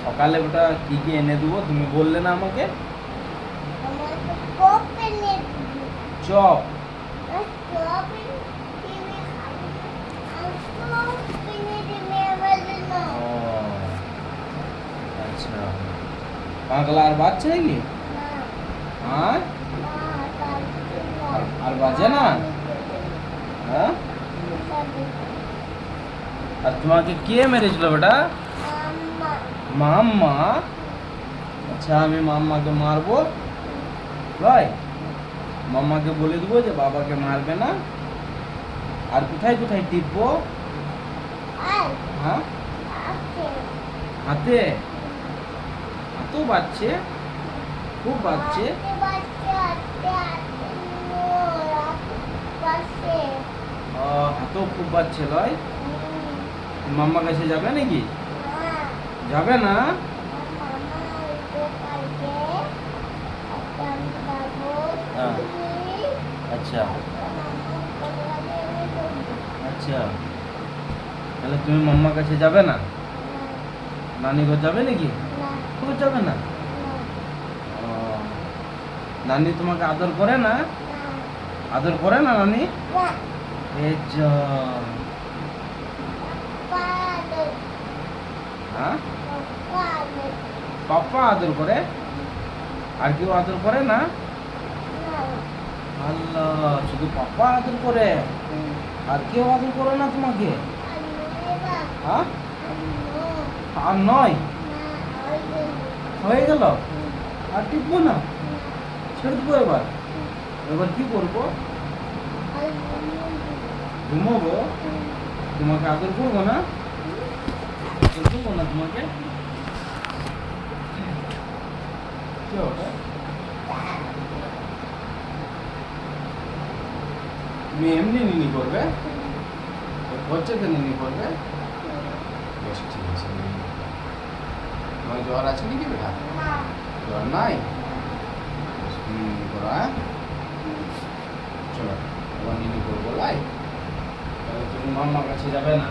সকালে ওটা কি কি এনে দেবো তুমি বললে না আমাকে? আমাকে পপ এনে দিবি। চপ। আর চপ এনে দিবি খাবি না। আর চপ এনে দিবি আমার জন্য। ও আচ্ছা, পাগলা আর বাচ্চা নাকি? না, হ্যাঁ, না, পারছি না। আর বাজে না? হ্যাঁ, পারছি না। আর তোমাকে কে মেরেছিল বেটা? আম্মা। মাম্মা? আচ্ছা, আমি মাম্মাকে মারবো ভাই? মাম্মাকে বলে দেবো যে বাবাকে মারবে না। আর কোথায় কোথায় টিপবো? আর হ্যাঁ, আছে। হাতে? হাতেও বাজছে? খুব বাজছে? হাতে বাজছে, হাতে, হাতে মোর, হাতে বাজছে। ও, হাতেও খুব বাজছে লয়? হুম, মাম্মার কাছে যাবে নাকি? না, যাবে না? মামা উঠে পারবে। আজকে আমি যাবো হ্যাঁ। তুমি। আচ্ছা মামা কোথায় আমি করবো? আচ্ছা, তাহলে তুমি মাম্মার কাছে যাবে না? না, নানি ঘর যাবে নাকি? না, ও যাবে না? না, ও, নানি তোমাকে আদর করে না? না, আদর করে না নানি? না। এই যা। পাদর, হ্যাঁ, পাদর, পাপ্পা আদর করে? আর কেউ আদর করে না? না। আল্লাহ, শুধু পাপ্পা আদর করে? হুম, আর কেউ আদর করে না তোমাকে? আর নয় বা, হ্যাঁ, আর নয়। আর নয়? না, ওই যে, হয়ে গেল? হুম, আর টিপবো না? না, ছেড়ে দেবো এবার? এবার কি করবো? আর ঘুমিয়ে ঘুমোবো? হুম, তোমাকে আদর করবো না? আদর করবো না তোমাকে? কি ওটা? তুমি এমনি নিনি করবে? হচ্ছে নিনি করবে? বেশ, ঠিক আছে, নিনি করবে। তোমার জ্বর আছে নাকি বেটা? না, জ্বর নাই? বেশ, তুমি নিনি করো, হ্যাঁ? চলো, এবার নিনি করবো লাই। তাহলে তুমি মাম্মার কাছে যাবে না?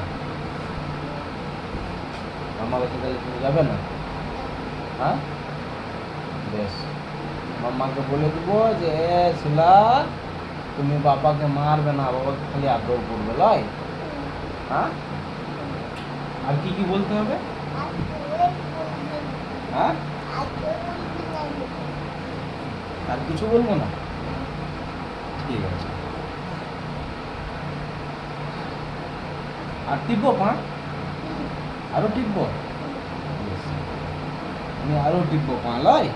মাম্মার কাছে তাহলে তুমি যাবে না? হ্যাঁ, বেশ, মাম্মাকে বলে দেবো যে শিলা, তুমি বাবাকে মারবে না, বাবাকে খালি আদর করবে লয়? হ্যাঁ, আর কি কি বলতে হবে? আর তুই বলবি না। হ্যাঁ, আর তুই বলবি না। আর কিছু বলবো না? ঠিক আছে। আর টিপবো পা? আরো টিপবো? বেশ, আমি আরো টিপবো পা লয়?